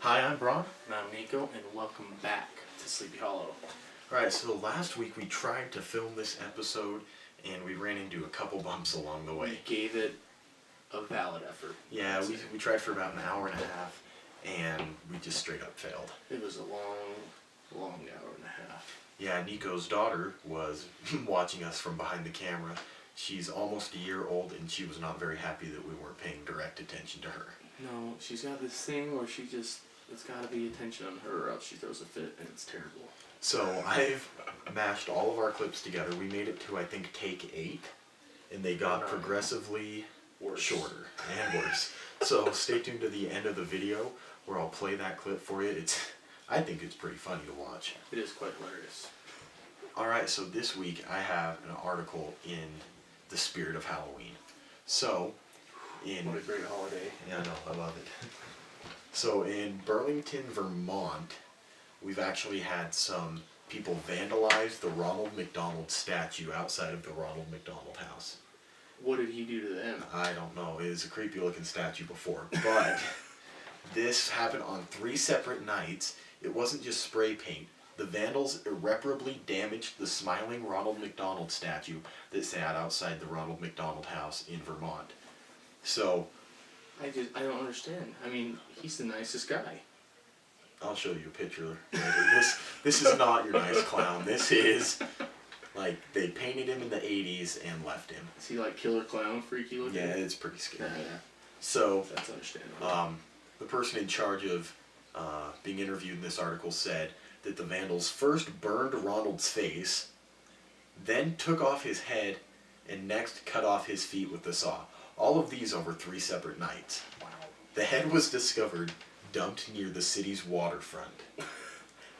Hi, I'm Braun. And I'm Nico, and welcome back to Sleepy Hollow. Alright, so last week we tried to film this episode and we ran into a couple bumps along the way. We gave it a valid effort. Yeah, we tried for about an hour and a half and we just straight up failed. It was a long hour and a half. Yeah, Nico's daughter was watching us from behind the camera. She's almost a year old and she was not very happy that we weren't paying direct attention to her. No, she's got this thing where it's got to be attention on her or else she throws a fit and it's terrible. So I've mashed all of our clips together. We made it to, I think, take 8 and they got progressively shorter and worse. So stay tuned to the end of the video where I'll play that clip for you. I think it's pretty funny to watch. It is quite hilarious. Alright, so this week I have an article in the spirit of Halloween. So, what a great holiday. Yeah, I know, I love it. So in Burlington, Vermont, we've actually had some people vandalize the Ronald McDonald statue outside of the Ronald McDonald House. What did he do to them? I don't know. It was a creepy looking statue before, but this happened on 3 separate nights. It wasn't just spray paint. The vandals irreparably damaged the smiling Ronald McDonald statue that sat outside the Ronald McDonald House in Vermont. So, I don't understand. I mean, he's the nicest guy. I'll show you a picture later. This is not your nice clown. This is, like, they painted him in the 80s and left him. Is he like killer clown, freaky looking? Yeah, it's pretty scary. Yeah. So, that's understandable. The person in charge of being interviewed in this article said that the vandals first burned Ronald's face, then took off his head, and next cut off his feet with the saw. All of these over 3 separate nights. Wow. The head was discovered dumped near the city's waterfront.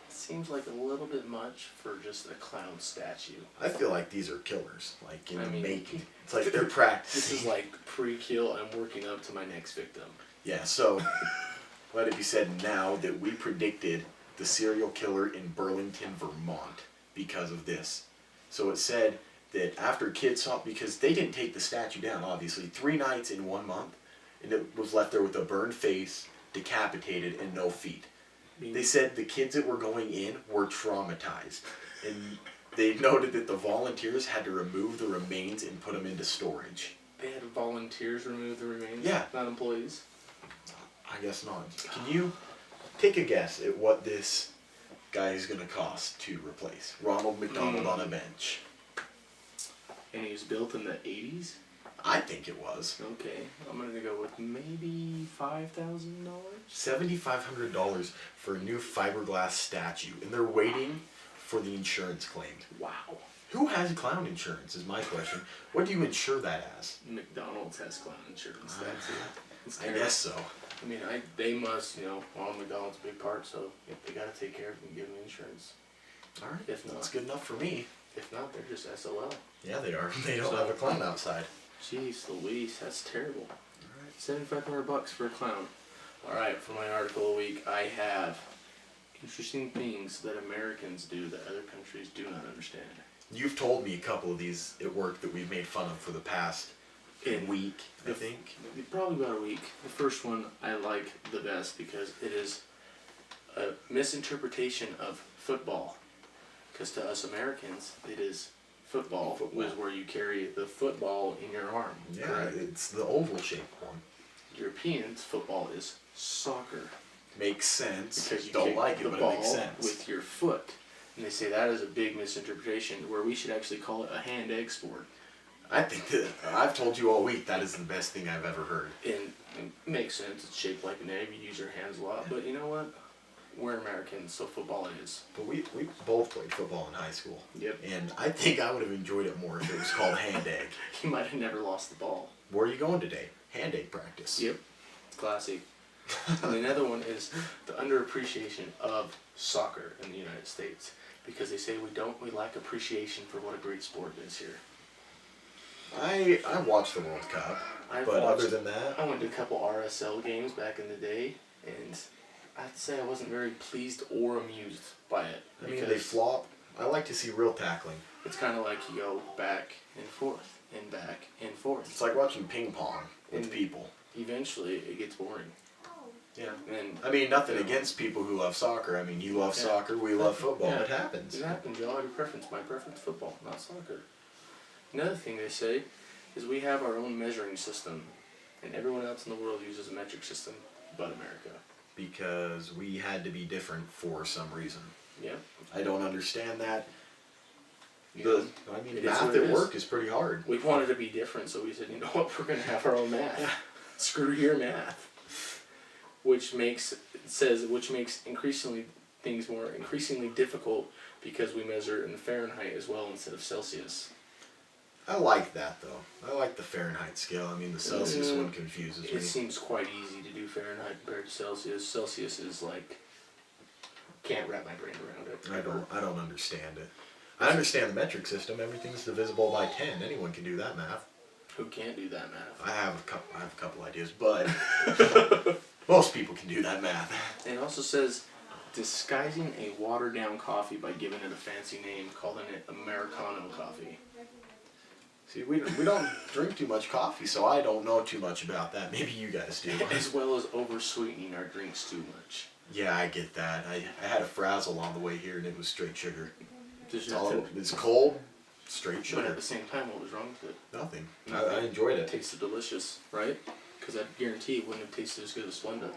Seems like a little bit much for just a clown statue. I feel like these are killers, like in the making. It's like they're they're practicing. This is like pre-kill. I'm working up to my next victim. Yeah, so let it be said now that we predicted the serial killer in Burlington, Vermont because of this. So it said that after kids saw it, because they didn't take the statue down, obviously, 3 nights in 1 month, and it was left there with a burned face, decapitated, and no feet. They said the kids that were going in were traumatized, and they noted that the volunteers had to remove the remains and put them into storage. They had volunteers remove the remains? Yeah. Not employees? I guess not. Can you take a guess at what this guy is going to cost to replace? Ronald McDonald on a bench. And he was built in the 80s? I think it was. Okay, I'm going to go with maybe $5,000? $7,500 for a new fiberglass statue, and they're waiting for the insurance claim. Wow. Who has clown insurance is my question. What do you insure that as? McDonald's has clown insurance. I guess so. I mean, they must, Ronald McDonald's a big part, so if they got to take care of him and give him insurance. Alright, if not, that's good enough for me. If not, they're just SOL. Yeah, they are. They don't have a clown outside. Jeez Louise, that's terrible. Alright. $7,500 for a clown. Alright, for my article of the week, I have interesting things that Americans do that other countries do not understand. You've told me a couple of these at work that we've made fun of for the past week, I think. Probably about a week. The first one I like the best because it is a misinterpretation of football. Because to us Americans, it is football is where you carry the football in your arm. Yeah, correct? It's the oval shaped one. Europeans, football is soccer. Makes sense. Because you don't like kick it, the but ball it makes sense. with your foot. And they say that is a big misinterpretation where we should actually call it a hand-egg sport. I think that I've told you all week that is the best thing I've ever heard. And it makes sense. It's shaped like an egg. You use your hands a lot. But you know what? We're Americans, so football it is. But we both played football in high school. Yep. And I think I would have enjoyed it more if it was called hand egg. You might have never lost the ball. Where are you going today? Hand egg practice. Yep. It's classy. And another one is the underappreciation of soccer in the United States. Because they say we lack appreciation for what a great sport is here. I watched the World Cup, but other than that... I went to a couple RSL games back in the day, and I'd say I wasn't very pleased or amused by it. I mean, they flop. I like to see real tackling. It's kind of like you go back and forth, and back and forth. It's like watching ping pong with people. Eventually, it gets boring. Yeah. And I mean, nothing against people who love soccer. I mean, you love soccer, we love football. Yeah. It happens. It happens. You all have your preference. My preference, football, not soccer. Another thing they say is we have our own measuring system, and everyone else in the world uses a metric system but America. Because we had to be different for some reason. Yeah. I don't understand that. Yeah. I mean, It is math what it at is. work is pretty hard. We wanted to be different, so we said, you know what, we're going to have our own math. Screw your math. Which makes increasingly difficult because we measure in Fahrenheit as well instead of Celsius. I like that though. I like the Fahrenheit scale. I mean, the Celsius one confuses It me. seems quite easy to do Fahrenheit compared to Celsius. Celsius is like, can't wrap my brain around it. I don't understand it. I understand the metric system. Everything's divisible by 10. Anyone can do that math. Who can't do that math? I have a couple ideas, but most people can do that math. It also says disguising a watered down coffee by giving it a fancy name, calling it Americano coffee. See, we don't drink too much coffee, so I don't know too much about that. Maybe you guys do. As well as over-sweetening our drinks too much. Yeah, I get that. I had a frazzle on the way here, and it was straight sugar. There's It's, all, nothing, it's cold, straight but sugar. at the same time, what was wrong with it? Nothing. Nothing. I enjoyed It it. tasted delicious, right? Because I guarantee it wouldn't have tasted as good as Splenda.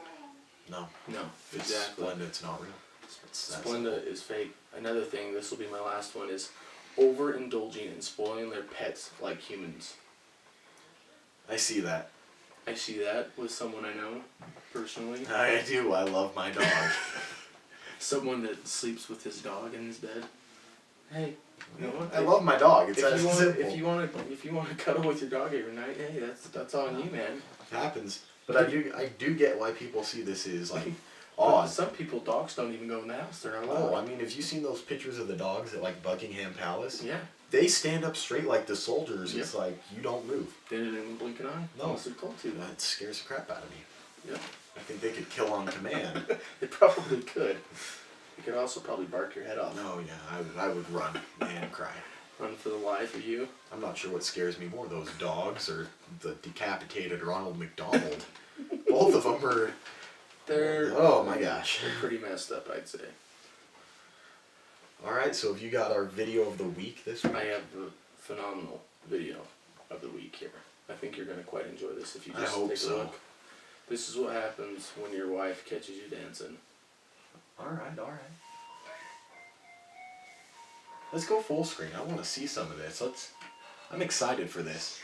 No. No, It's exactly. Splenda, it's not real. It's that Splenda is fake. Another thing, this will be my last one, is overindulging and spoiling their pets like humans. I see that. I see that with someone I know, personally. I do. I love my dog. Someone that sleeps with his dog in his bed. Hey, you know what? I love my dog. It's that If simple. you want to cuddle with your dog every night, hey, that's on you, man. It happens. But I do get why people see this as like But odd. some people, dogs don't even go in the house. They're not allowed. Oh, I mean, have you seen those pictures of the dogs at like Buckingham Palace? Yeah. They stand up straight like the soldiers. Yep. It's like you don't move. They didn't even blink an eye. No. Unless they're told to. That scares the crap out of me. Yeah. I think they could kill on command. They probably could. You could also probably bark your head off. No, yeah, I would run and cry. Run for the life of you. I'm not sure what scares me more, those dogs or the decapitated Ronald McDonald. Both of them are. They're Oh my gosh. they're pretty messed up, I'd say. All right, so have you got our video of the week this week? I have the phenomenal video of the week here. I think you're going to quite enjoy this if you I just hope take a so. look. This is what happens when your wife catches you dancing. All right. Let's go full screen. I want to see some of this. I'm excited for this.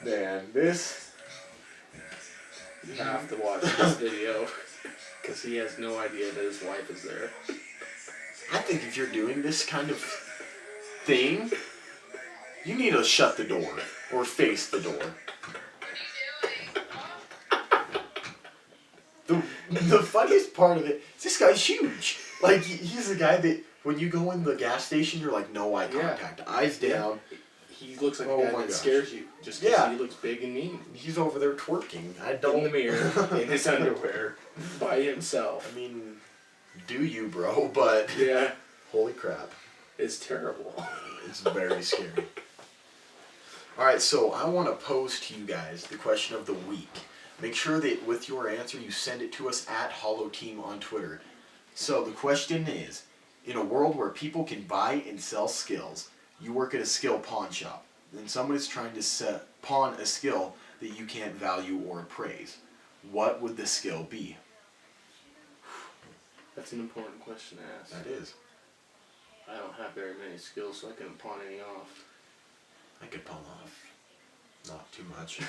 Man, this. You have to watch this video because he has no idea that his wife is there. I think if you're doing this kind of thing, you need to shut the door or face the door. The funniest part of it is this guy's huge. Like, he's the guy that when you go in the gas station, you're like, no eye contact, eyes down. He looks like Oh a guy my that gosh. scares you just because Yeah. he looks big and mean. He's over there twerking. I In don't. the mirror, in his underwear, by himself. I mean, do you, bro? But Yeah, holy crap, it's terrible. it's very scary. All right, so I want to pose to you guys the question of the week. Make sure that with your answer you send it to us at HoloTeam on Twitter. So the question is, in a world where people can buy and sell skills, you work at a skill pawn shop, and someone is trying to pawn a skill that you can't value or appraise. What would the skill be? That's an important question to ask. That is. I don't have very many skills, so I couldn't pawn any off. I could pawn off. Not too much.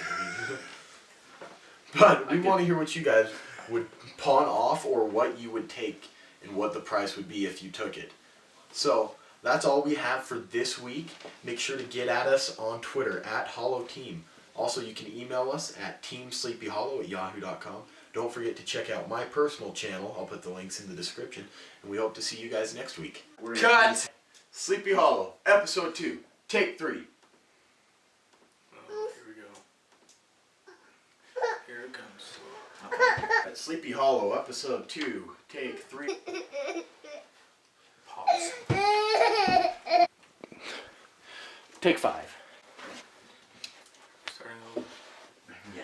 But we want to hear what you guys would pawn off or what you would take and what the price would be if you took it. So that's all we have for this week. Make sure to get at us on Twitter at HoloTeam. Also, you can email us at teamsleepyhollow@yahoo.com. Don't forget to check out my personal channel. I'll put the links in the description. And we hope to see you guys next week. Cut! Sleepy Hollow, Episode 2, Take 3. Oh, here we go. Here it comes. At Sleepy Hollow, Episode 2, Take 3. Pause. Take 5. Starting over. Yeah.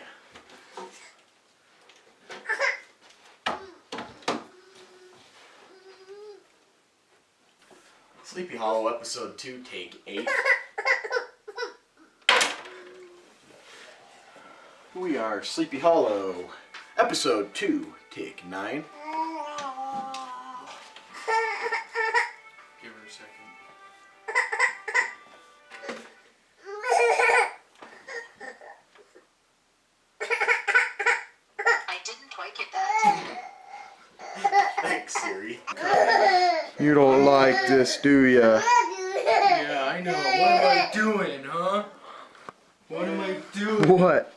Sleepy Hollow episode 2, take 8. We are Sleepy Hollow episode 2, take 9. Give her a second. I didn't quite get that. Thanks, Siri. You don't like this, do ya? Yeah, I know. What am I doing, huh? What am I doing? What?